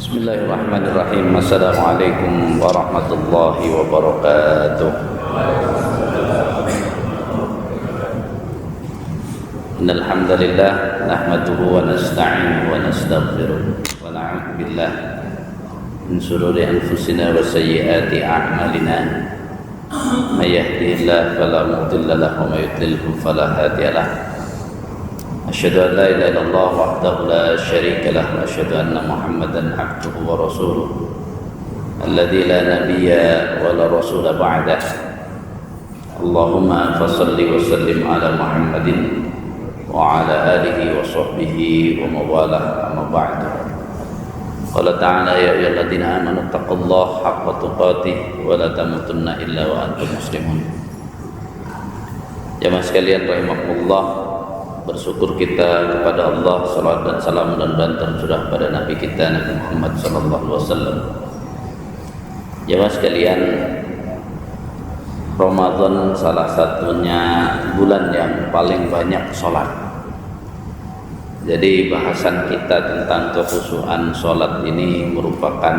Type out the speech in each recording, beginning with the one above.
Bismillahirrahmanirrahim. Assalamualaikum warahmatullahi wabarakatuh. Innal hamdalillah nahmaduhu wa nasta'inuhu wa nastaghfiruh wa na'udzu billahi min shururi anfusina wa sayyiati a'malina. May yahdihillahu fala mudilla lahu wa may yudlilhu fala hadiya lahu. Asyhadu an la ilaha illallah wahdahu la syarika lah wa asyhadu anna Muhammadan abduhu wa rasuluh alladzi la nabiyya wa la rasula ba'dah. Allahumma fashalli wa sallim ala Muhammadin wa ala alihi wa sahbihi wa mawalah, amma ba'du. Qala ta'ala ya ayyuhalladzina amanu taqullaha haqqa tuqatih wa la tamutunna illa wa antum muslimun. Jamaah sekalian rahimakumullah, bersyukur kita kepada Allah, salawat dan salam dan bantuan surah pada Nabi kita Nabi Muhammad sallallahu alaihi wasallam. Jamaah sekalian, Ramadan salah satunya bulan yang paling banyak sholat. Jadi bahasan kita tentang kekhusyuan sholat ini merupakan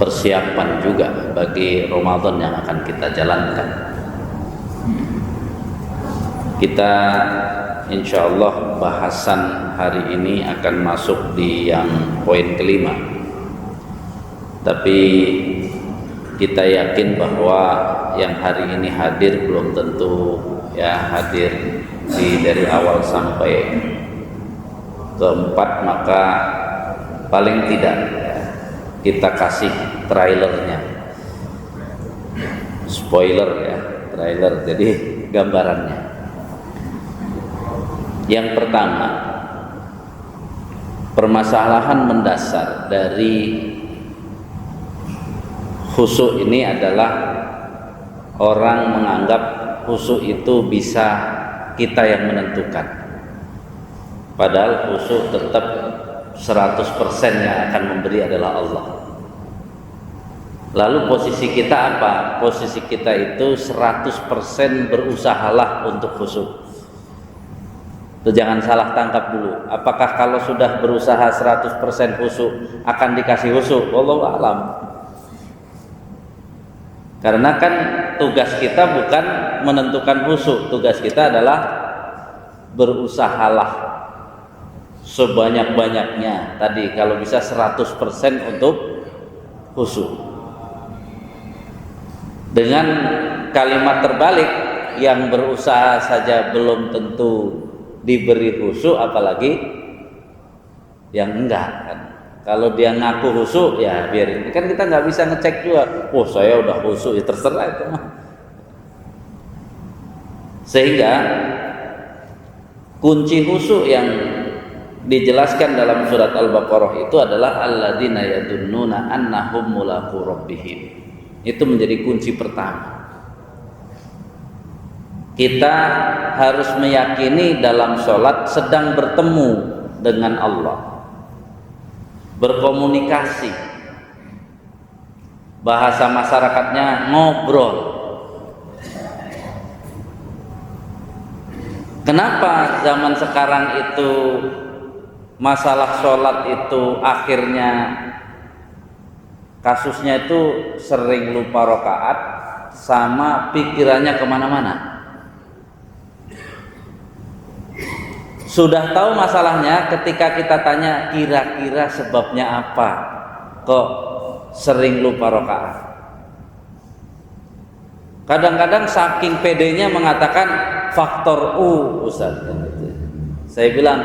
persiapan juga bagi Ramadan yang akan kita jalankan. Kita insyaallah bahasan hari ini akan masuk di yang poin kelima. Tapi kita yakin bahwa yang hari ini hadir belum tentu ya hadir dari awal sampai keempat, maka paling tidak ya, kita kasih trailernya, spoiler ya, trailer, jadi gambarannya. Yang pertama, permasalahan mendasar dari khusyuk ini adalah orang menganggap khusyuk itu bisa kita yang menentukan. Padahal khusyuk tetap 100% yang akan memberi adalah Allah. Lalu posisi kita apa? Posisi kita itu 100% berusahalah untuk khusyuk. Itu jangan salah tangkap dulu. Apakah kalau sudah berusaha 100% khusyuk akan dikasih khusyuk? Wallahu a'lam. Karena kan tugas kita bukan menentukan khusyuk. Tugas kita adalah berusahalah sebanyak-banyaknya. Tadi kalau bisa 100% untuk khusyuk. Dengan kalimat terbalik, yang berusaha saja belum tentu diberi khusyuk, apalagi yang enggak kan. Kalau dia ngaku khusyuk ya biarin, kan kita nggak bisa ngecek juga, oh saya udah khusyuk, ya terserah itu mah. Sehingga kunci khusyuk yang dijelaskan dalam surat Al-Baqarah itu adalah alladzina yadunnuna annahum mulaqu rabbihim. Itu menjadi kunci pertama. Kita harus meyakini dalam sholat sedang bertemu dengan Allah, berkomunikasi, bahasa masyarakatnya ngobrol. Kenapa zaman sekarang itu masalah sholat itu akhirnya kasusnya itu sering lupa rakaat sama pikirannya kemana-mana? Sudah tahu masalahnya, ketika kita tanya kira-kira sebabnya apa kok sering lupa rakaat. Kadang-kadang saking pedenya mengatakan faktor U, Ustaz. Saya bilang,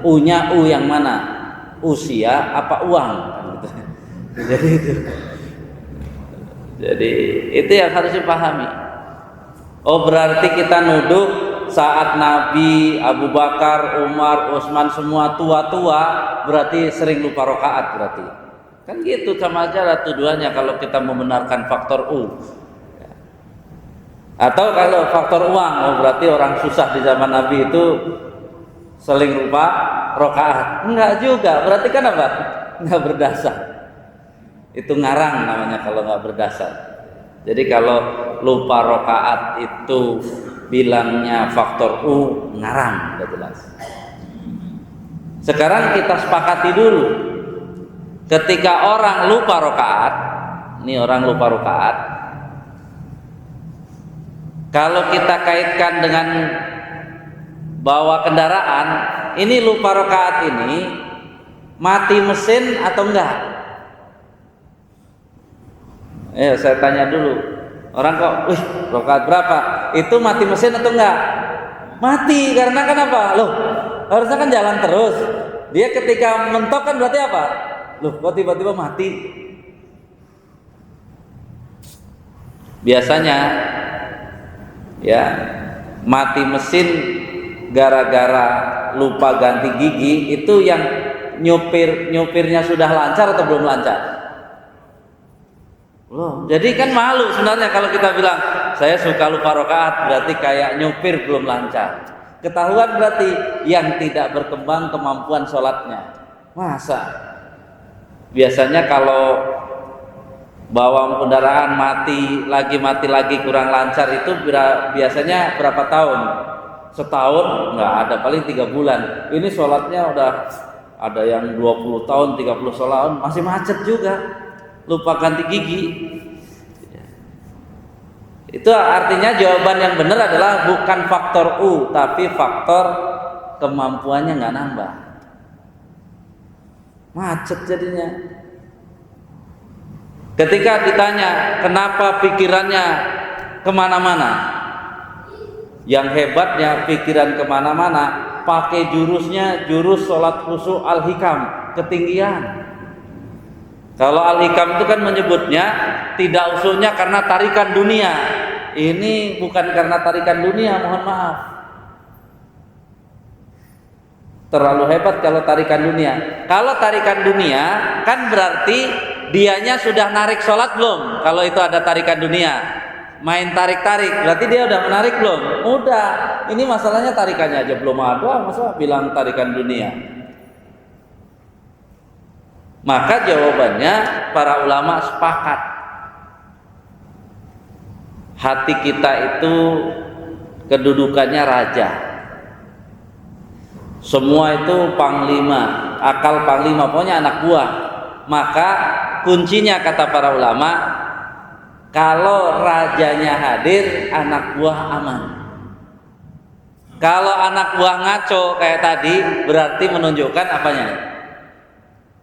U-nya U yang mana? Usia apa uang? Jadi itu yang harus dipahami. Oh, berarti kita nuduh saat Nabi, Abu Bakar, Umar, Utsman semua tua-tua berarti sering lupa rakaat berarti. Kan gitu, sama aja lah tuduhannya kalau kita membenarkan faktor U. Atau kalau faktor uang, oh berarti orang susah di zaman Nabi itu sering lupa rakaat. Enggak juga, berarti kan apa? Enggak berdasar. Itu ngarang namanya kalau enggak berdasar. Jadi kalau lupa rakaat itu bilangnya faktor U, ngarang, udah jelas. Sekarang kita sepakati dulu, ketika orang lupa rakaat, ini orang lupa rakaat, kalau kita kaitkan dengan bawa kendaraan, ini lupa rakaat ini mati mesin atau enggak? Saya tanya dulu, orang kok, rakaat berapa? Itu mati mesin atau enggak? Mati, karena kenapa? Loh, harusnya kan jalan terus. Dia ketika mentok kan berarti apa? Loh, kok tiba-tiba mati? Biasanya ya mati mesin gara-gara lupa ganti gigi, itu yang nyupirnya sudah lancar atau belum lancar? Loh, jadi kan malu sebenarnya kalau kita bilang saya suka lupa rakaat, berarti kayak nyupir belum lancar. Ketahuan berarti yang tidak berkembang kemampuan sholatnya. Masa? Biasanya kalau bawa kendaraan mati lagi kurang lancar itu biasanya berapa tahun? Setahun? Nggak ada, paling 3 bulan. Ini sholatnya udah ada yang 20 tahun, 30 tahun, masih macet juga. Lupa ganti gigi. Itu artinya jawaban yang benar adalah bukan faktor U, tapi faktor kemampuannya nggak nambah. Macet jadinya. Ketika ditanya kenapa pikirannya kemana-mana, yang hebatnya pikiran kemana-mana, pakai jurusnya jurus sholat khusyuk al-hikam, ketinggian. Kalau al-hikam itu kan menyebutnya tidak usulnya karena tarikan dunia. Ini bukan karena tarikan dunia, mohon maaf. Terlalu hebat kalau tarikan dunia. Kalau tarikan dunia kan berarti dianya sudah narik sholat belum? Kalau itu ada tarikan dunia, main tarik-tarik, berarti dia udah menarik belum? Udah. Ini masalahnya tarikannya aja belum ada, masa bilang tarikan dunia? Maka jawabannya para ulama sepakat, hati kita itu kedudukannya raja. Semua itu panglima, akal panglima, pokoknya anak buah. Maka kuncinya kata para ulama, kalau rajanya hadir, anak buah aman. Kalau anak buah ngaco kayak tadi, berarti menunjukkan apanya?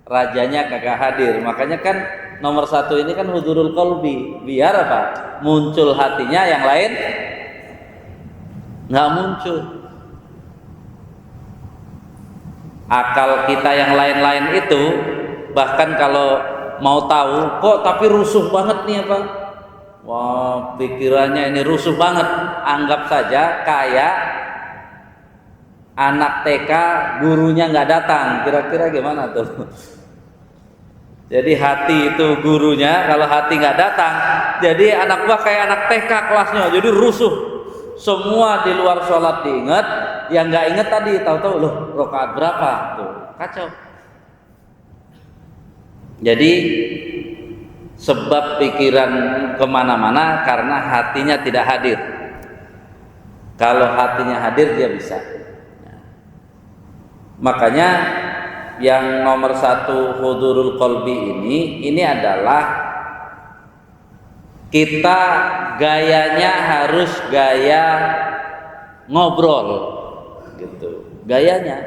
Rajanya kagak hadir. Makanya kan nomor 1 ini kan hudurul qalbi, biar apa? Muncul hatinya, yang lain nggak muncul. Akal kita yang lain-lain itu, bahkan kalau mau tahu kok tapi rusuh banget nih apa? Wah, pikirannya ini rusuh banget. Anggap saja kayak anak TK gurunya nggak datang, kira-kira gimana tuh? Jadi hati itu gurunya, kalau hati nggak datang, jadi anak buah kayak anak TK kelasnya, jadi rusuh. Semua di luar sholat diingat, yang nggak ingat tadi tahu-tahu loh rakaat berapa tuh, kacau. Jadi sebab pikiran kemana-mana karena hatinya tidak hadir. Kalau hatinya hadir dia bisa. Makanya yang nomor 1 hudurul qalbi ini adalah kita gayanya harus gaya ngobrol gitu, gayanya.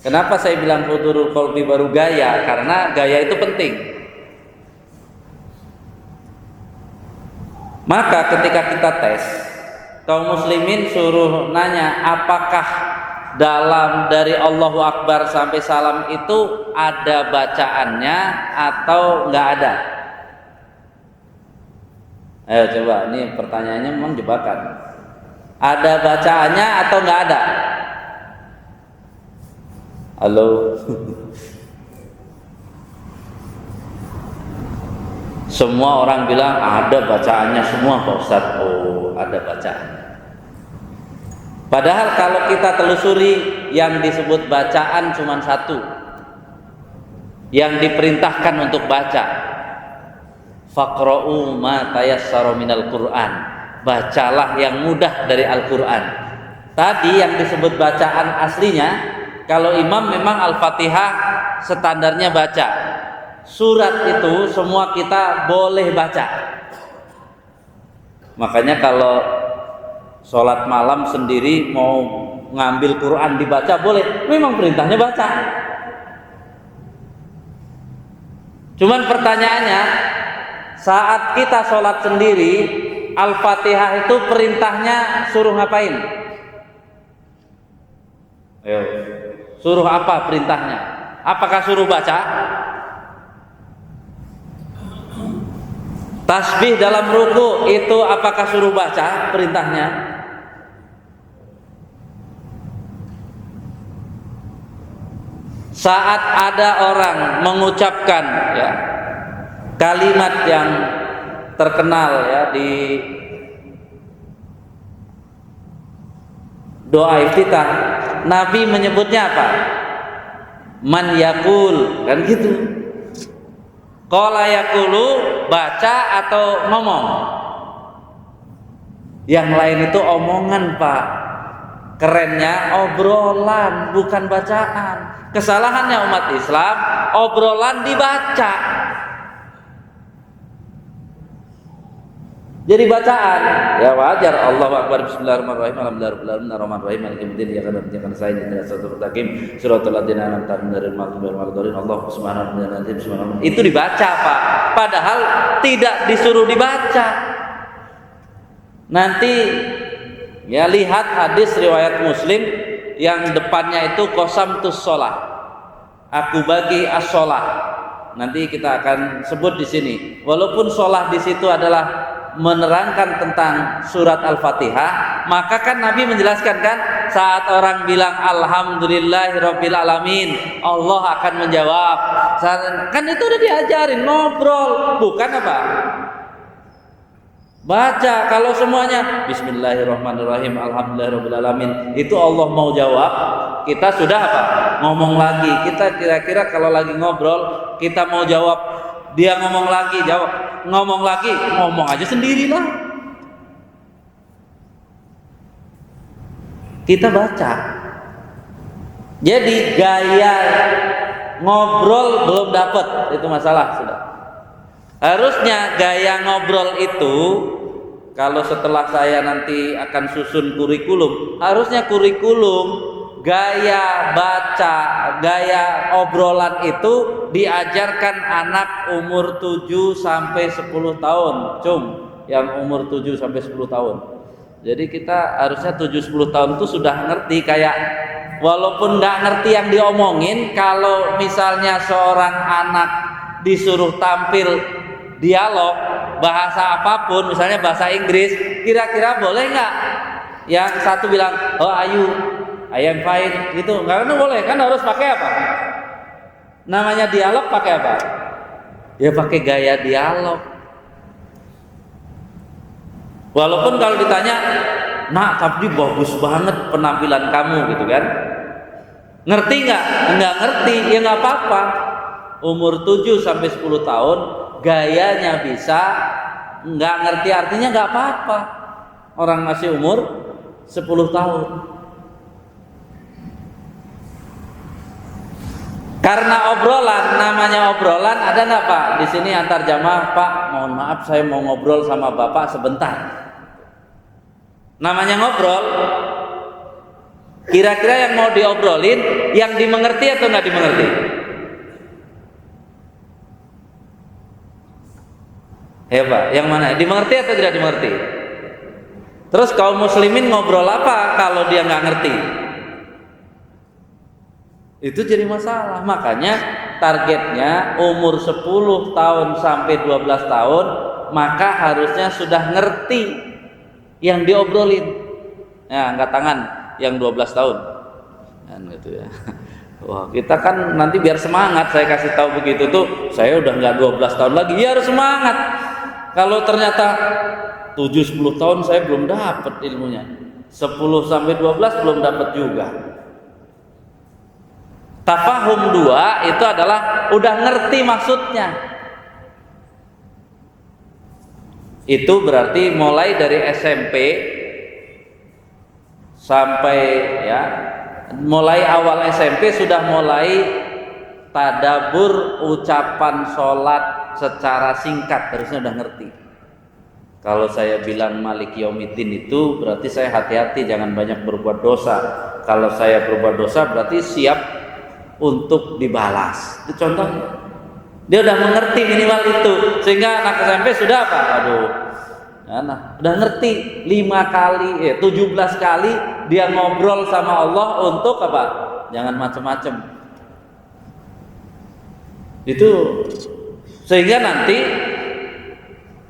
Kenapa saya bilang hudurul qalbi baru gaya? Karena gaya itu penting. Maka ketika kita tes, kaum muslimin suruh nanya, apakah dalam dari Allahu Akbar sampai salam itu ada bacaannya atau enggak ada? Ayo coba, ini pertanyaannya memang jebakan. Ada bacaannya atau enggak ada? Halo. Semua orang bilang ada bacaannya semua Pak Ustadz. Oh, ada bacaannya. Padahal kalau kita telusuri, yang disebut bacaan cuma 1, yang diperintahkan untuk baca. Faqra'u ma tayassara minal Qur'an. Bacalah yang mudah dari Al-Qur'an. Tadi yang disebut bacaan aslinya Kalau imam memang Al-Fatihah standarnya baca. Surat itu semua kita boleh baca. Makanya kalau sholat malam sendiri mau ngambil Quran dibaca boleh. Memang perintahnya baca. Cuman pertanyaannya, saat kita sholat sendiri, Al-Fatihah itu perintahnya suruh ngapain? Ayo, suruh apa perintahnya? Apakah suruh baca? Tasbih dalam ruku itu apakah suruh baca perintahnya? Saat ada orang mengucapkan ya kalimat yang terkenal ya di doa iftitah, Nabi menyebutnya apa? Man yakul, kan gitu. Qala yakulu, baca atau ngomong? Yang lain itu omongan, Pak. Kerennya obrolan, bukan bacaan. Kesalahannya umat Islam, obrolan dibaca. Jadi bacaan, ya wajar. Allahu Akbar, Bismillahirrahmanirrahim, Alhamdulillahirrahmanirrahim, Ar-Rahmanirrahim, Maliki Yaumiddin, Iyyaka na'budu wa iyyaka nasta'in, ihdinas siratal mustaqim, siratal ladzina an'amta 'alaihim ghairil maghdubi 'alaihim waladdallin, Allahu subhanahu wa ta'ala. Itu dibaca, Pak. Padahal tidak disuruh dibaca. Nanti ya lihat hadis riwayat Muslim yang depannya itu qasamtus shalah. Aku bagi as-shalah. Nanti kita akan sebut di sini. Walaupun shalah di situ adalah menerangkan tentang surat Al-Fatihah, maka kan Nabi menjelaskan kan, saat orang bilang alhamdulillahirabbil alamin, Allah akan menjawab. Kan itu udah diajarin, ngobrol, bukan apa? Baca. Kalau semuanya Bismillahirrahmanirrahim, Alhamdulillahirabbil alamin, itu Allah mau jawab, kita sudah apa? Ngomong lagi. Kita kira-kira kalau lagi ngobrol, kita mau jawab, dia ngomong lagi, jawab, ngomong lagi, ngomong aja sendirilah. Kita baca. Jadi gaya ngobrol belum dapat, itu masalah sudah. Harusnya gaya ngobrol itu, kalau setelah saya nanti akan susun kurikulum, harusnya kurikulum gaya baca, gaya obrolan itu diajarkan anak umur 7 sampai 10 tahun, yang umur 7 sampai 10 tahun. Jadi kita harusnya 7-10 tahun itu sudah ngerti, kayak walaupun nggak ngerti yang diomongin, kalau misalnya seorang anak disuruh tampil dialog bahasa apapun, misalnya bahasa Inggris, kira-kira boleh nggak? Yang satu bilang, oh ayu, I am fine, gitu. Nggak boleh, kan harus pakai apa? Namanya dialog pakai apa? Ya pakai gaya dialog. Walaupun kalau ditanya, nak tapi bagus banget penampilan kamu, gitu kan? Ngerti nggak? Nggak ngerti, ya nggak apa-apa. Umur 7 sampai 10 tahun, gayanya bisa, nggak ngerti artinya nggak apa-apa. Orang masih umur 10 tahun. Karena obrolan, namanya obrolan, ada nggak Pak? Di sini antar jamaah, Pak, mohon maaf saya mau ngobrol sama Bapak sebentar. Namanya ngobrol. Kira-kira yang mau diobrolin, yang dimengerti atau nggak dimengerti? Ya Pak, yang mana? Dimengerti atau tidak dimengerti? Terus kaum muslimin ngobrol apa kalau dia nggak ngerti? Itu jadi masalah. Makanya targetnya umur 10 tahun sampai 12 tahun, maka harusnya sudah ngerti yang diobrolin. Ya, angkat tangan yang 12 tahun. Kan gitu ya. Wah, kita kan nanti biar semangat, saya kasih tahu begitu tuh, saya udah nggak 12 tahun lagi, ya harus semangat. Kalau ternyata 7-10 tahun saya belum dapat ilmunya, 10 sampai 12 belum dapat juga. Tafahum 2 itu adalah udah ngerti maksudnya. Itu berarti mulai dari SMP sampai ya mulai awal SMP sudah mulai tadabur ucapan sholat secara singkat, harusnya udah ngerti. Kalau saya bilang Malik Yaumiddin itu berarti saya hati-hati jangan banyak berbuat dosa. Kalau saya berbuat dosa berarti siap untuk dibalas. Itu contohnya. Dia udah mengerti minimal itu, sehingga anak SMP sudah apa? Aduh, udah ngerti 5 kali, 17 kali dia ngobrol sama Allah untuk apa? Jangan macem-macem. Itu sehingga nanti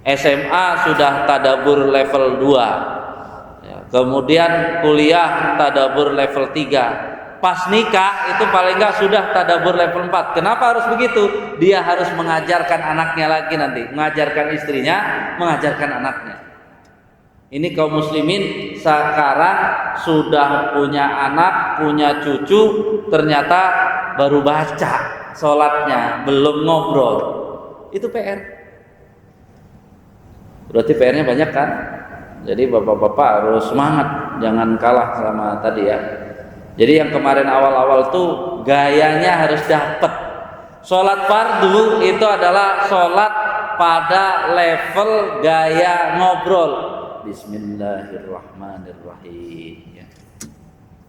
SMA sudah tadabur level 2, kemudian kuliah tadabur level 3. Pas nikah itu paling enggak sudah tadabur level 4. Kenapa harus begitu? Dia harus mengajarkan anaknya lagi nanti, mengajarkan istrinya, mengajarkan anaknya. Ini kaum muslimin sekarang sudah punya anak, punya cucu, ternyata baru baca sholatnya, belum ngobrol. Itu PR. Berarti PR-nya banyak kan? Jadi bapak-bapak harus semangat, jangan kalah sama tadi ya. Jadi yang kemarin awal-awal tuh gayanya harus dapet. Sholat fardu itu adalah sholat pada level gaya ngobrol. Bismillahirrahmanirrahim.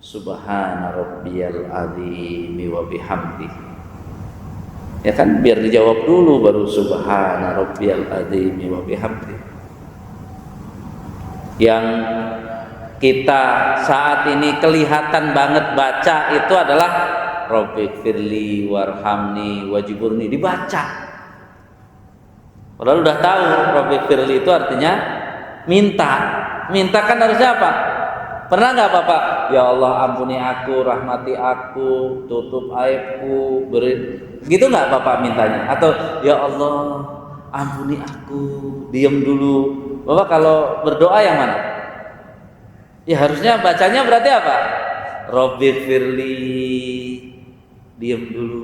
Subhana rabbiyal azim wa bihamdihi. Ya kan biar dijawab dulu baru subhana rabbiyal azim wa bihamdihi. Yang kita saat ini kelihatan banget baca itu adalah Rabbighfirli warhamni wajiburni, dibaca. Padahal udah tahu Rabbighfirli itu artinya minta. Minta kan harusnya apa? Pernah nggak Bapak? Ya Allah ampuni aku, rahmati aku, tutup aibku, beri. Gitu nggak Bapak mintanya? Atau ya Allah ampuni aku, diam dulu. Bapak kalau berdoa yang mana? Ya harusnya bacanya berarti apa? Rabbighfirli, diam dulu.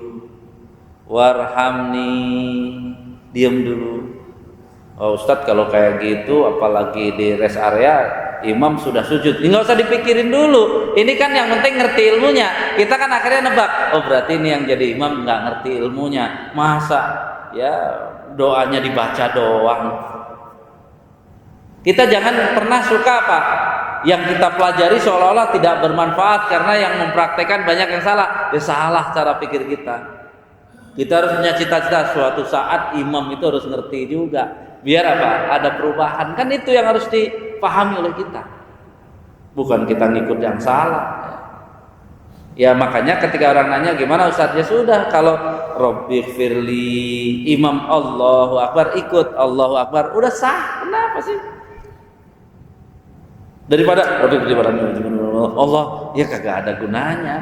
Warhamni, diam dulu. Oh Ustadz kalau kayak gitu apalagi di rest area imam sudah sujud, nggak usah dipikirin dulu. Ini kan yang penting ngerti ilmunya. Kita kan akhirnya nebak, oh berarti ini yang jadi imam nggak ngerti ilmunya. Masa ya doanya dibaca doang. Kita jangan pernah suka apa yang kita pelajari seolah-olah tidak bermanfaat karena yang mempraktekkan banyak yang salah. Ya salah cara pikir kita. Kita harus punya cita-cita suatu saat imam itu harus ngerti juga. Biar apa? Ada perubahan. Kan itu yang harus dipahami oleh kita. Bukan kita ngikut yang salah. Ya makanya ketika orang nanya gimana Ustaz, ya sudah, kalau Rabbighfirli, imam Allahu Akbar ikut Allahu Akbar, udah sah. Kenapa sih? Daripada Allah, ya kagak ada gunanya.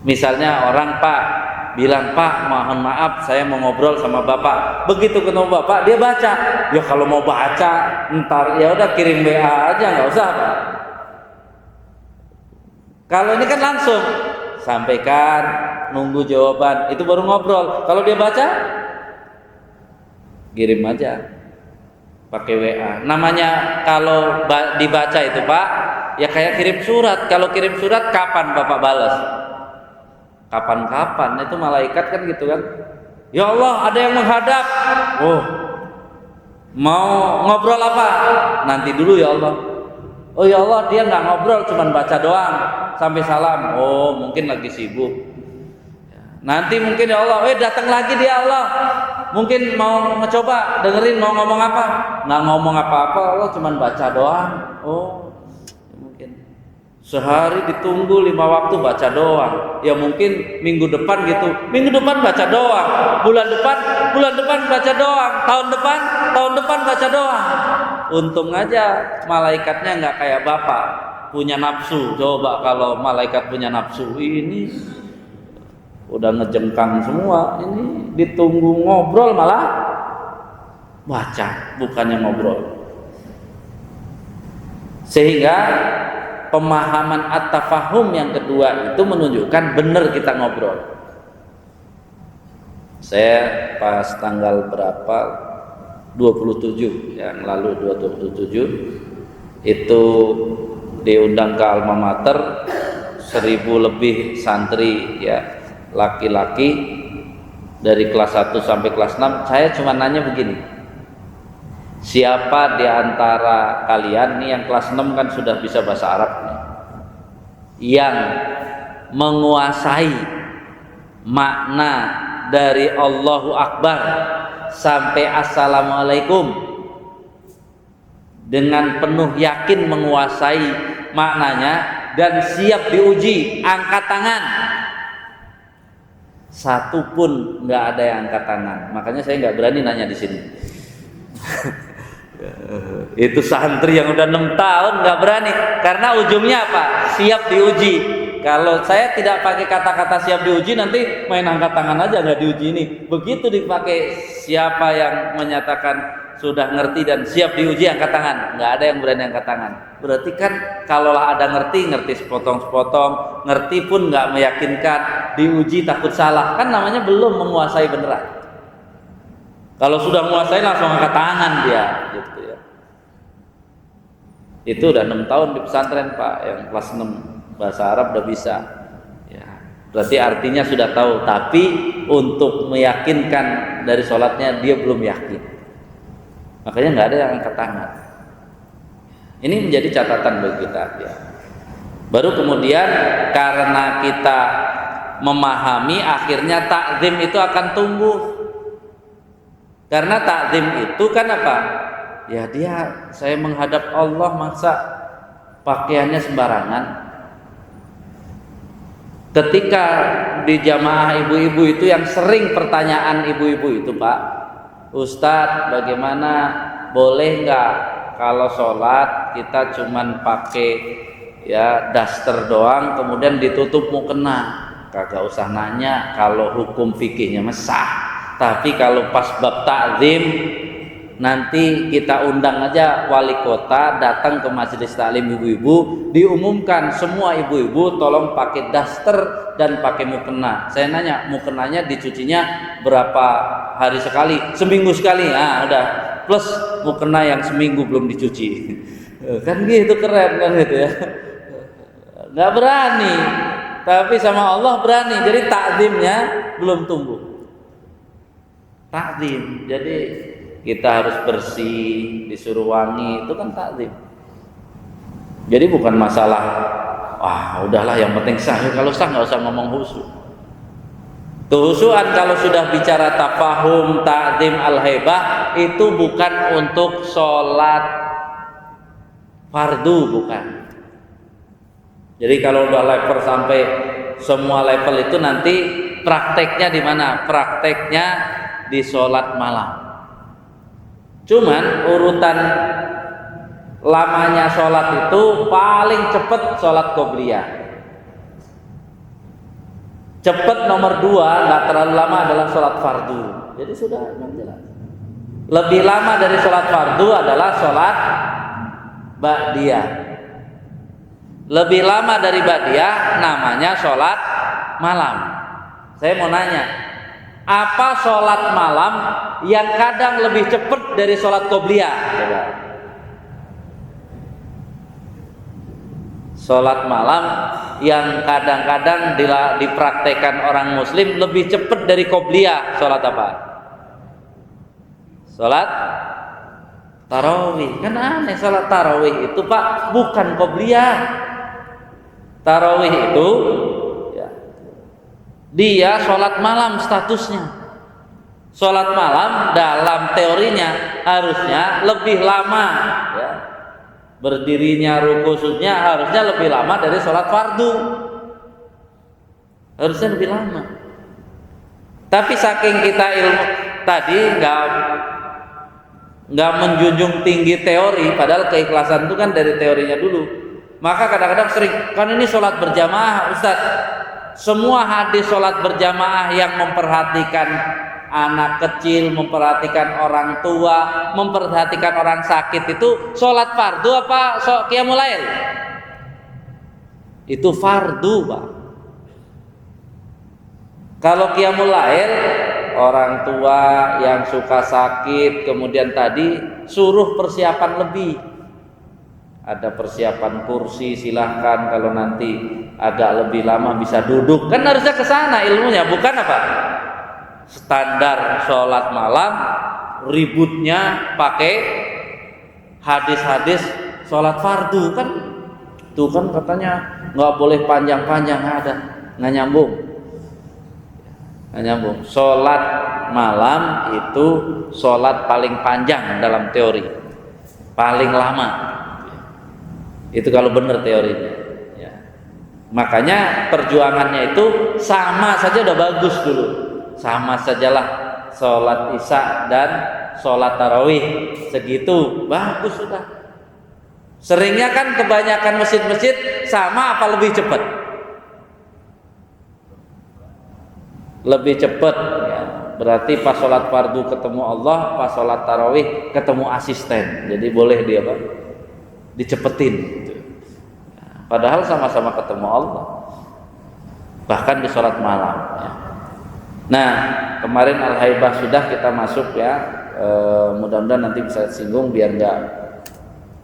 Misalnya orang Pak bilang, Pak mohon maaf saya mau ngobrol sama Bapak. Begitu ketemu Bapak dia baca. Ya kalau mau baca ntar ya udah kirim WA aja, nggak usah Pak. Kalau ini kan langsung sampaikan, nunggu jawaban, itu baru ngobrol. Kalau dia baca kirim aja pakai WA. Namanya kalau dibaca itu Pak, ya kayak kirim surat. Kalau kirim surat kapan Bapak balas? Kapan-kapan, itu malaikat kan gitu kan. Ya Allah ada yang menghadap. Oh, mau ngobrol apa? Nanti dulu ya Allah. Oh ya Allah dia nggak ngobrol, cuman baca doang sampai salam. Oh mungkin lagi sibuk. Nanti mungkin ya Allah, datang lagi dia Allah. Mungkin mau mencoba dengerin mau ngomong apa? Nggak ngomong apa-apa, Allah cuman baca doang. Oh mungkin sehari ditunggu 5 waktu baca doang. Ya mungkin minggu depan gitu, minggu depan baca doang. Bulan depan baca doang. Tahun depan baca doang. Untung aja malaikatnya nggak kayak Bapak punya nafsu. Coba kalau malaikat punya nafsu, ini udah ngejengkang semua. Ini ditunggu ngobrol malah baca, bukannya ngobrol. Sehingga pemahaman at-tafahum yang kedua itu menunjukkan benar kita ngobrol. Saya pas tanggal berapa 27 yang lalu 27 itu diundang ke alma mater 1000 lebih santri ya, laki-laki dari kelas 1 sampai kelas 6. Saya cuma nanya begini, siapa di antara kalian nih yang kelas 6 kan sudah bisa bahasa Arab nih, yang menguasai makna dari Allahu Akbar sampai Assalamualaikum dengan penuh yakin menguasai maknanya dan siap diuji? Angkat tangan. Satu pun nggak ada yang angkat tangan. Makanya saya nggak berani nanya di sini. Itu santri yang udah 6 tahun nggak berani, karena ujungnya apa? Siap diuji. Kalau saya tidak pakai kata-kata siap diuji, nanti main angkat tangan aja nggak diuji ini. Begitu dipakai siapa yang menyatakan sudah ngerti dan siap diuji angkat tangan, nggak ada yang berani angkat tangan. Berarti kan kalaulah ada ngerti sepotong-sepotong, ngerti pun nggak meyakinkan, diuji takut salah, kan namanya belum menguasai beneran. Kalau sudah menguasai langsung angkat tangan dia, gitu ya. Itu udah 6 tahun di pesantren Pak, yang kelas 6 bahasa Arab udah bisa. Ya, berarti artinya sudah tahu, tapi untuk meyakinkan dari sholatnya dia belum yakin. Makanya nggak ada yang angkat tangan. Ini menjadi catatan bagi kita. Ya. Baru kemudian karena kita memahami, akhirnya takzim itu akan tumbuh. Karena takzim itu kan apa? Ya saya menghadap Allah, masa pakaiannya sembarangan. Ketika di jamaah ibu-ibu itu yang sering pertanyaan ibu-ibu itu, Pak Ustadz, bagaimana, boleh nggak kalau sholat kita cuman pakai ya daster doang kemudian ditutup mukena? Kagak usah nanya kalau hukum fikihnya mesah, tapi kalau pas bab takzim nanti kita undang aja wali kota datang ke majelis taklim ibu-ibu, diumumkan semua ibu-ibu tolong pakai daster dan pakai mukena. Saya nanya, mukenanya dicucinya berapa hari sekali? Seminggu sekali. Nah udah, plus mukena yang seminggu belum dicuci. Kan gitu, keren kan gitu ya. Nggak berani, tapi sama Allah berani. Jadi takzimnya belum tumbuh. Takzim, jadi kita harus bersih, disuruh wangi, itu kan takzim. Jadi bukan masalah, wah udahlah yang penting sah. Kalau sah nggak usah ngomong khusyuk. Kehusyuan kalau sudah bicara tafahum, takzim, al-haibah, itu bukan untuk sholat fardu, bukan. Jadi kalau udah level sampai semua level itu, nanti prakteknya di mana? Prakteknya di sholat malam. Cuman urutan lamanya sholat itu paling cepet sholat qobliyah. Cepet nomor 2, nggak terlalu lama, adalah sholat fardu. Jadi sudah jelas. Lebih lama dari sholat fardu adalah sholat ba'diyah. Lebih lama dari ba'diyah namanya sholat malam. Saya mau nanya, apa sholat malam yang kadang lebih cepat dari sholat qobliyah? Sholat malam yang kadang-kadang dipraktekkan orang muslim lebih cepat dari qobliyah. Sholat apa? Sholat tarawih. Kan aneh, sholat tarawih itu Pak bukan qobliyah. Tarawih itu dia sholat malam statusnya. Sholat malam dalam teorinya harusnya lebih lama ya. Berdirinya, ruku, sujudnya harusnya lebih lama dari sholat fardu. Harusnya lebih lama. Tapi saking kita ilmu tadi nggak menjunjung tinggi teori, padahal keikhlasan itu kan dari teorinya dulu. Maka kadang-kadang sering, kan ini sholat berjamaah Ustaz. Semua hadis sholat berjamaah yang memperhatikan anak kecil, memperhatikan orang tua, memperhatikan orang sakit itu sholat fardu apa qiyamul lail? Itu fardu Pak. Kalau qiyamul lail, orang tua yang suka sakit kemudian tadi suruh persiapan lebih. ada persiapan kursi, silahkan. Kalau nanti agak lebih lama bisa duduk, kan harusnya ke sana ilmunya, bukan apa? Standar sholat malam ributnya pakai hadis-hadis sholat fardu kan? Tuh kan katanya nggak boleh panjang-panjang, nggak nyambung. Sholat malam itu sholat paling panjang dalam teori, paling lama. Itu kalau benar teorinya ya. Makanya perjuangannya itu sama saja udah bagus dulu, sama sajalah sholat isya dan sholat tarawih segitu bagus sudah. Seringnya kan kebanyakan masjid-masjid sama apa lebih cepat? Lebih cepat ya. Berarti pas sholat fardu ketemu Allah, pas sholat tarawih ketemu asisten, jadi boleh dia Pak dicepetin. Padahal sama-sama ketemu Allah, bahkan di sholat malam ya. Nah kemarin Al-Haibah sudah kita masuk ya, mudah-mudahan nanti bisa singgung biar nggak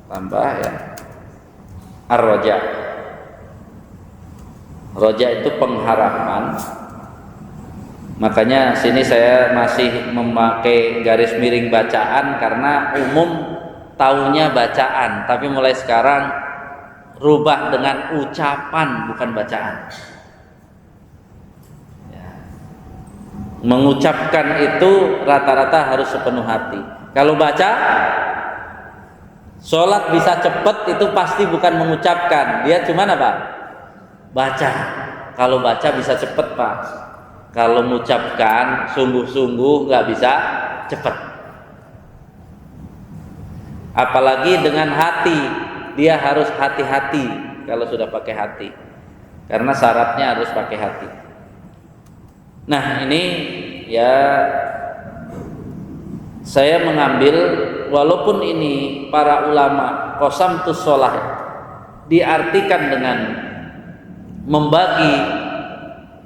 tambah ya. Ar-Raja, Raja itu pengharapan. Makanya sini saya masih memakai garis miring bacaan karena umum taunya bacaan, tapi mulai sekarang rubah dengan ucapan bukan bacaan ya. Mengucapkan itu rata-rata harus sepenuh hati. Kalau baca sholat bisa cepat itu pasti bukan mengucapkan, dia cuman apa? Baca. Kalau baca bisa cepat Pak, kalau mengucapkan sungguh-sungguh nggak bisa cepat. Apalagi dengan hati, dia harus hati-hati kalau sudah pakai hati, karena syaratnya harus pakai hati. Nah ini ya saya mengambil, walaupun ini para ulama qasamtus shalah diartikan dengan membagi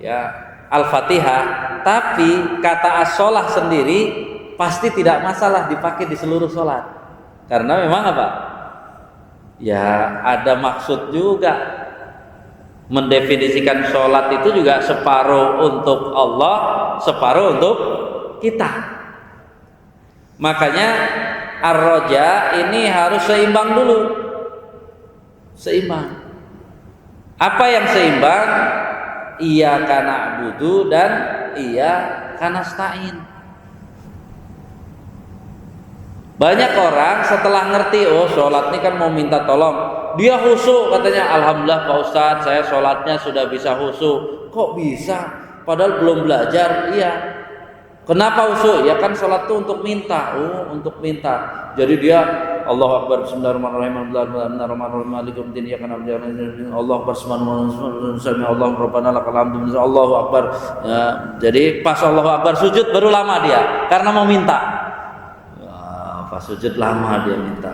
ya Al-Fatihah, tapi kata as-shalah sendiri pasti tidak masalah dipakai di seluruh sholat, karena memang apa? Ya ada maksud juga, mendefinisikan sholat itu juga separuh untuk Allah, separuh untuk kita. Makanya Ar-Raja ini harus seimbang dulu. Seimbang. Apa yang seimbang? Iyyaka na'budu dan iyyaka nasta'in. Banyak orang setelah ngerti, oh sholat ini kan mau minta tolong, dia khusyuk katanya, alhamdulillah Pak Ustadz saya sholatnya sudah bisa khusyuk. Kok bisa? Padahal belum belajar. Iya. Kenapa khusyuk? Ya kan sholat itu untuk minta. Oh untuk minta. Jadi dia Allahu Akbar Bismillahirrahmanirrahim Allahu Akbar Allahu Rabbana lakal hamdu Allahu Akbar ya, jadi pas Allahu Akbar sujud baru lama dia karena mau minta. Pas sujud lama dia minta.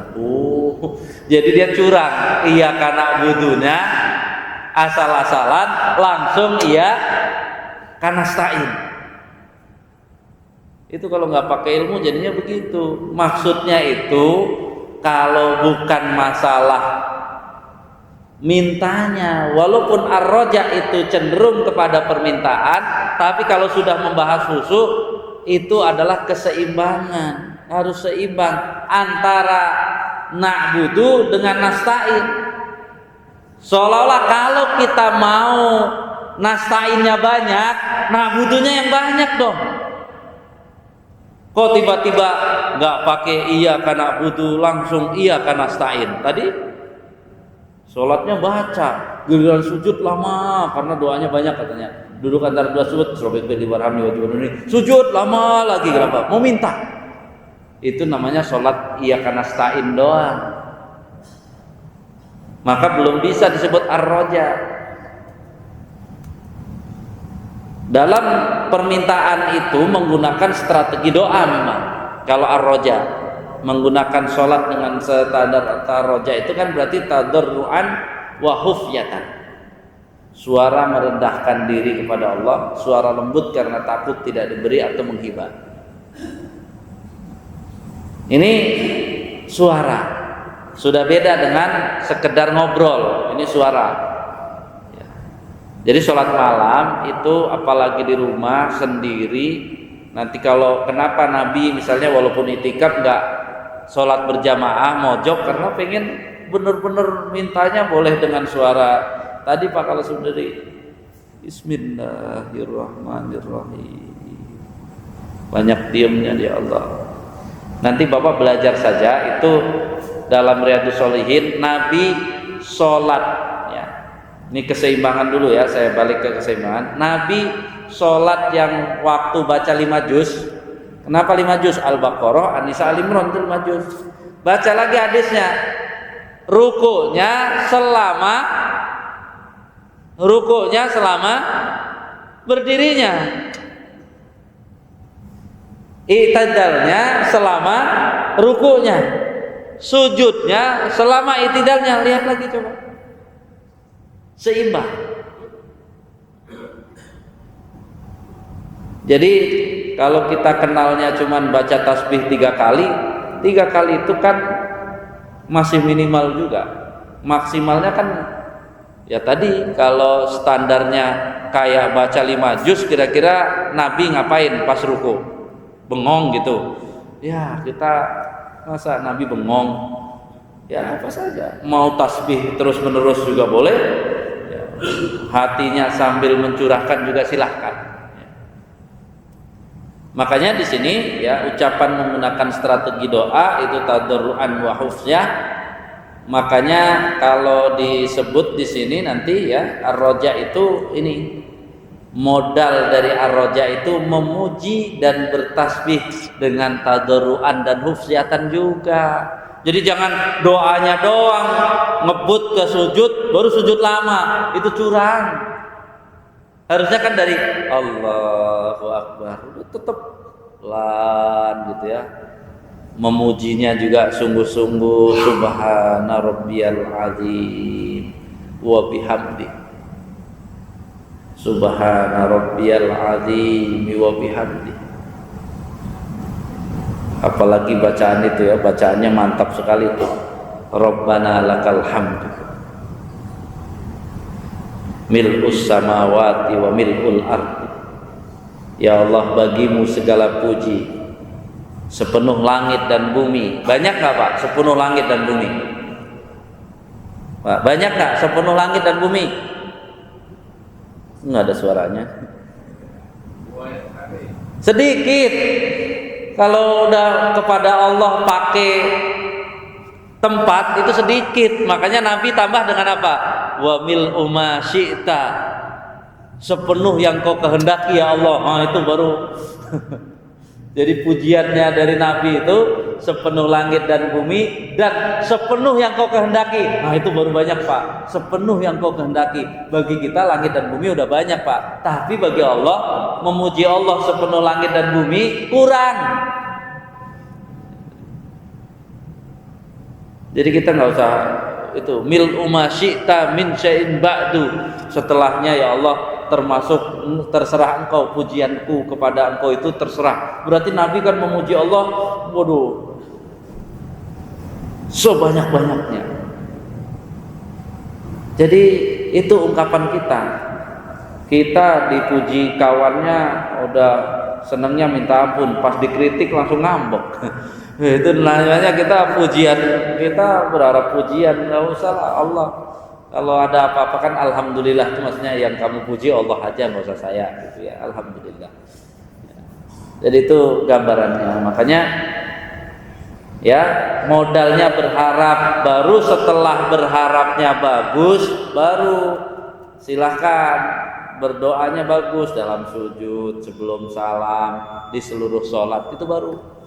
Jadi dia curang. Iya karena budunya asal-asalan langsung iya karena stain. Itu kalau nggak pakai ilmu jadinya begitu. Maksudnya itu kalau bukan masalah mintanya, walaupun ar-raja itu cenderung kepada permintaan, tapi kalau sudah membahas khusyuk itu adalah keseimbangan. Harus seimbang antara na'budu dengan nasta'in. Seolah-olah kalau kita mau nasta'innya banyak, na'budunya yang banyak dong. Kok tiba-tiba nggak pakai iyyaka na'budu langsung iyyaka nasta'in? Tadi sholatnya baca, giliran sujud lama karena doanya banyak katanya. Duduk antara dua sujud, sujud lama lagi kenapa? Mau minta. Itu namanya sholat iyyaka nasta'in doang. Maka belum bisa disebut ar-raja. Dalam permintaan itu menggunakan strategi doa memang. Kalau ar-raja menggunakan sholat dengan standar ar-raja itu kan berarti tadarruan wa khufyatan. Suara merendahkan diri kepada Allah, suara lembut karena takut tidak diberi atau menghibah. Ini suara Sudah beda dengan sekedar ngobrol, ini suara. Ya. Jadi sholat malam itu apalagi di rumah sendiri. Nanti kalau kenapa Nabi misalnya walaupun itikaf nggak sholat berjamaah mojok karena pengen bener-bener mintanya boleh dengan suara tadi Pak, kalau sendiri Bismillahirrahmanirrahim, banyak diamnya dia Allah. Nanti Bapak belajar saja itu dalam Riyadhus Shalihin Nabi sholat ya. Ini keseimbangan dulu ya, saya balik ke keseimbangan. Nabi sholat yang waktu baca 5 juz. Kenapa 5 juz? Al-Baqarah, An-Nisa, Al-Imran itu 5 juz. Baca lagi hadisnya, rukunya selama berdirinya, i'tidalnya selama rukunya, sujudnya selama i'tidalnya. Lihat lagi coba, seimbang. Jadi kalau kita kenalnya cuman baca tasbih 3 kali itu kan masih minimal juga. Maksimalnya kan ya tadi kalau standarnya kayak baca 5 juz, kira-kira Nabi ngapain pas ruku? Bengong gitu. Ya kita masa Nabi bengong? Ya apa saja. Mau tasbih terus menerus juga boleh. Ya, hatinya sambil mencurahkan juga silahkan. Makanya di sini ya ucapan menggunakan strategi doa itu tadarruan wa hufzah. Makanya kalau disebut di sini nanti ya ar-raja itu ini modal dari ar-raja itu memuji dan bertasbih dengan tadarruan dan hufziyatan juga. Jadi jangan doanya doang ngebut ke sujud baru sujud lama, itu curang. Harusnya kan dari Allahu Akbar tetap pelan gitu ya. Memujinya juga sungguh-sungguh, subhana rabbiyal azim wa bihamdi. Subhana rabbiyal azim wa bihamdi. Apalagi bacaan itu ya, bacaannya mantap sekali itu. Rabbana lakal hamdu. Mil'us samawati wa mil'ul ardi. Ya Allah, bagimu segala puji sepenuh langit dan bumi. Banyak gak Pak sepenuh langit dan bumi? Pak, banyak gak sepenuh langit dan bumi? Nggak ada suaranya. Sedikit. Kalau udah kepada Allah pakai tempat itu sedikit. Makanya Nabi tambah dengan apa? Wa mil'u ma syi'ta, sepenuh yang kau kehendaki ya Allah. Nah itu baru jadi pujiannya dari Nabi itu sepenuh langit dan bumi dan sepenuh yang kau kehendaki. Nah itu baru banyak Pak, sepenuh yang kau kehendaki. Bagi kita langit dan bumi udah banyak Pak, tapi bagi Allah memuji Allah sepenuh langit dan bumi kurang. Jadi kita nggak usah itu mil'u ma syi'ta min syai'in ba'du, setelahnya ya Allah termasuk terserah engkau, pujianku kepada engkau itu terserah. Berarti Nabi kan memuji Allah waduh sebanyak-banyaknya. Jadi itu ungkapan kita dipuji kawannya udah senengnya minta ampun, pas dikritik langsung ngambek. Itu namanya kita pujian, kita berharap pujian, nggak usah lah Allah. Kalau ada apa-apa kan alhamdulillah, itu maksudnya yang kamu puji Allah aja, nggak usah saya gitu ya, alhamdulillah. Jadi itu gambarannya. Makanya ya modalnya berharap, baru setelah berharapnya bagus baru silahkan berdoanya bagus dalam sujud, sebelum salam, di seluruh sholat itu baru.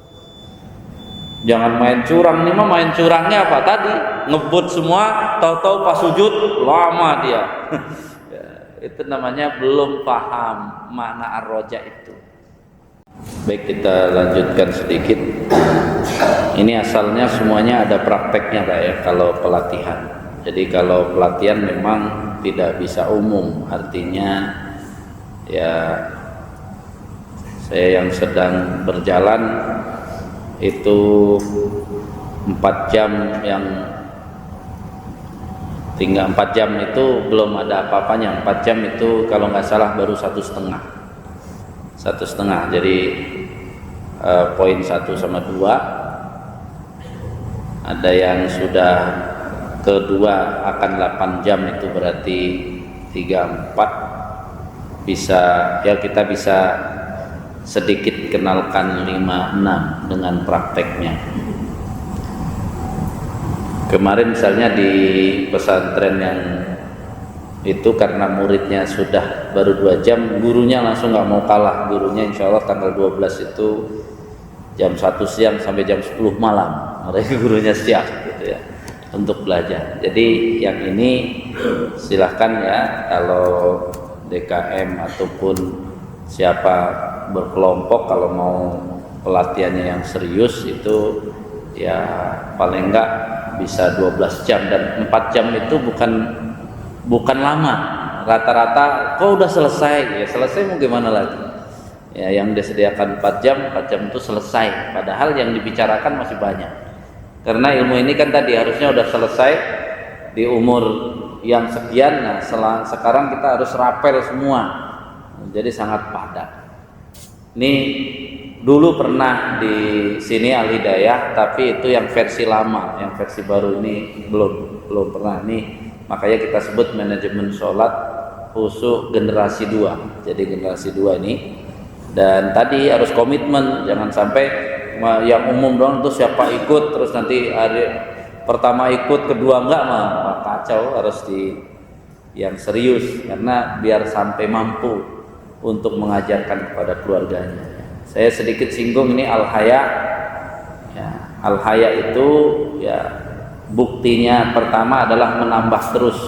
Jangan main curang. Nih mah main curangnya apa tadi? Ngebut semua, tahu-tahu pas sujud lama dia. Ya, itu namanya belum paham makna ar-raja itu. Baik, kita lanjutkan sedikit. Ini asalnya semuanya ada prakteknya Pak ya kalau pelatihan. Jadi kalau pelatihan memang tidak bisa umum, artinya ya saya yang sedang berjalan itu 4 jam yang tinggal 4 jam itu belum ada apa-apanya. 4 jam itu kalau nggak salah baru 1,5. Jadi poin 1 sama 2, ada yang sudah kedua akan 8 jam, itu berarti 3, 4 bisa ya, kita bisa sedikit kenalkan 5, 6 dengan prakteknya. Kemarin misalnya di pesantren yang itu, karena muridnya sudah baru 2 jam, gurunya langsung nggak mau kalah. Gurunya insya Allah tanggal 12 itu jam 1 siang sampai jam 10 malam, mereka gurunya siap gitu ya untuk belajar. Jadi yang ini silahkan ya, kalau DKM ataupun siapa berkelompok, kalau mau pelatihannya yang serius itu ya paling enggak bisa 12 jam, dan 4 jam itu bukan lama. Rata-rata kok udah selesai, ya selesai mau gimana lagi ya, yang disediakan 4 jam itu selesai, padahal yang dibicarakan masih banyak. Karena ilmu ini kan tadi harusnya udah selesai di umur yang sekian. Nah sekarang kita harus rapel semua, jadi sangat padat. Ini dulu pernah di sini Al Hidayah, tapi itu yang versi lama, yang versi baru ini belum pernah. Nih makanya kita sebut manajemen sholat khusus generasi 2. Jadi generasi 2 ini, dan tadi harus komitmen, jangan sampai yang umum doang tuh siapa ikut, terus nanti hari pertama ikut, kedua enggak, mah kacau. Harus di yang serius, karena biar sampai mampu untuk mengajarkan kepada keluarganya. Saya sedikit singgung ini al-haya ya, al-haya itu ya buktinya pertama adalah menambah terus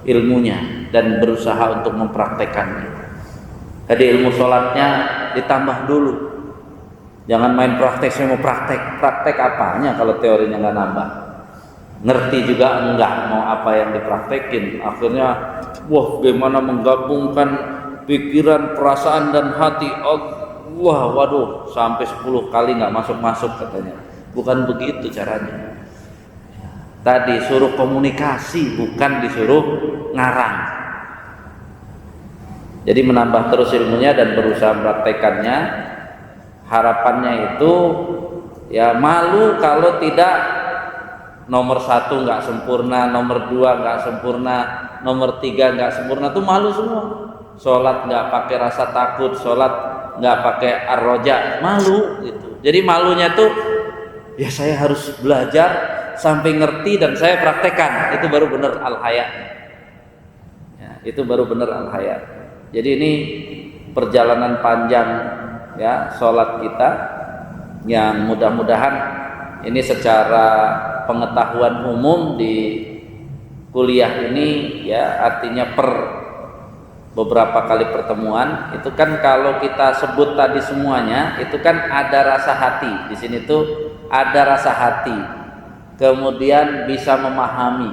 ilmunya dan berusaha untuk mempraktekannya. Tadi ilmu sholatnya ditambah dulu, jangan main praktek. Saya mau praktek apanya kalau teorinya nggak nambah, ngerti juga enggak mau apa yang dipraktekin. Akhirnya gimana menggabungkan pikiran, perasaan dan hati. Waduh, sampai 10 kali nggak masuk katanya. Bukan begitu caranya. Tadi suruh komunikasi, bukan disuruh ngarang. Jadi menambah terus ilmunya dan berusaha mempraktekannya. Harapannya itu ya, malu kalau tidak nomor 1 nggak sempurna, nomor 2 nggak sempurna, nomor 3 nggak sempurna, tuh malu semua. Sholat nggak pakai rasa takut, sholat nggak pakai ar-roja, malu gitu. Jadi malunya tuh ya, saya harus belajar sampai ngerti dan saya praktekkan, itu baru benar al-haya ya, itu baru benar al-haya. Jadi ini perjalanan panjang ya sholat kita, yang mudah-mudahan ini secara pengetahuan umum di kuliah ini ya, artinya per beberapa kali pertemuan itu kan, kalau kita sebut tadi semuanya itu kan ada rasa hati di sini tuh, ada rasa hati, kemudian bisa memahami,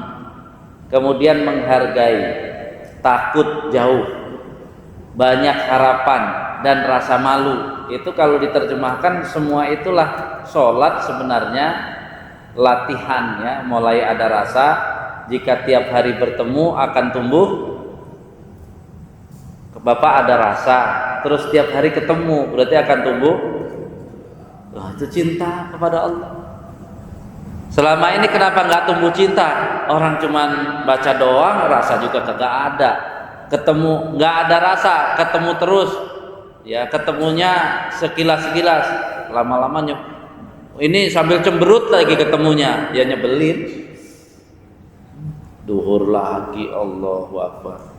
kemudian menghargai, takut jauh, banyak harapan dan rasa malu. Itu kalau diterjemahkan semua itulah sholat sebenarnya latihan ya, mulai ada rasa. Jika tiap hari bertemu akan tumbuh, Bapak ada rasa, terus tiap hari ketemu berarti akan tumbuh. Itu cinta kepada Allah. Selama ini kenapa nggak tumbuh cinta? Orang cuman baca doang, rasa juga kagak ada. Ketemu nggak ada rasa, ketemu terus. Ya ketemunya sekilas-sekilas, lama-lama ini sambil cemberut lagi ketemunya, ya nyebelin. Duhur lagi, Allahu Akbar.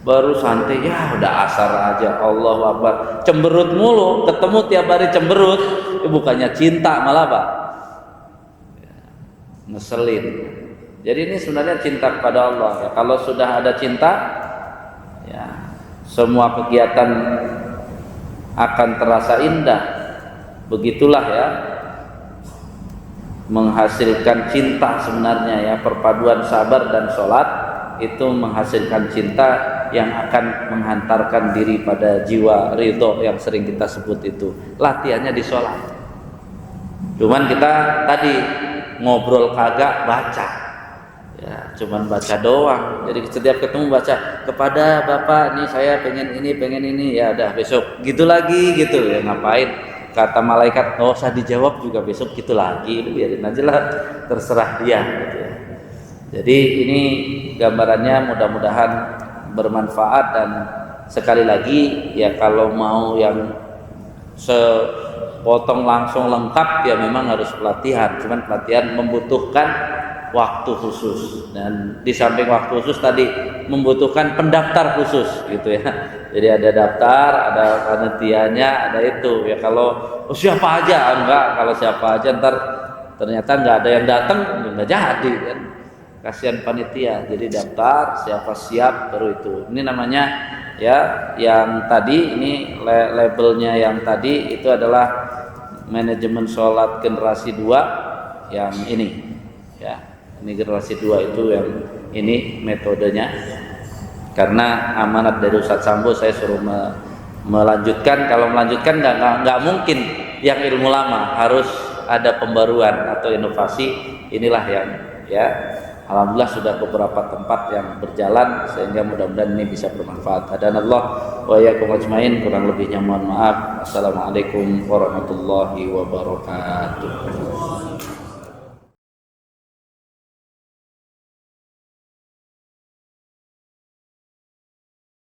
Baru santai ya udah asar aja, Allahu Akbar. Cemberut mulu, ketemu tiap hari cemberut, bukannya cinta malah Pak. Ngeselin. Jadi ini sebenarnya cinta kepada Allah ya. Kalau sudah ada cinta ya, semua kegiatan akan terasa indah. Begitulah ya, menghasilkan cinta sebenarnya ya, perpaduan sabar dan sholat itu menghasilkan cinta yang akan menghantarkan diri pada jiwa ridho yang sering kita sebut itu. Latihannya di sholat. Cuman kita tadi ngobrol kagak baca ya, cuman baca doang. Jadi setiap ketemu baca, kepada Bapak nih saya pengen ini, ya udah besok gitu lagi gitu ya, ngapain? Kata malaikat, oh usah dijawab juga besok gitu lagi, biarin aja lah, terserah dia gitu ya. Jadi ini gambarannya, mudah-mudahan bermanfaat. Dan sekali lagi ya, kalau mau yang sepotong langsung lengkap ya memang harus pelatihan. Cuman pelatihan membutuhkan waktu khusus, dan di samping waktu khusus tadi membutuhkan pendaftar khusus gitu ya. Jadi ada daftar, ada panitianya, ada itu ya. Kalau siapa aja enggak, kalau siapa aja ntar ternyata nggak ada yang datang, nggak jadi kan, kasihan panitia. Jadi daftar, siapa siap baru itu. Ini namanya ya, yang tadi ini labelnya yang tadi itu adalah manajemen sholat generasi 2 yang ini ya. Ini generasi 2 itu yang ini metodenya. Karena amanat dari Ustadz Sambo, saya suruh melanjutkan. Kalau melanjutkan nggak mungkin yang ilmu lama, harus ada pembaruan atau inovasi. Inilah yang ya, alhamdulillah sudah beberapa tempat yang berjalan, sehingga mudah-mudahan ini bisa bermanfaat. Hadanallah wa iyyakum ajmain. Kurang lebihnya mohon maaf. Assalamualaikum warahmatullahi wabarakatuh.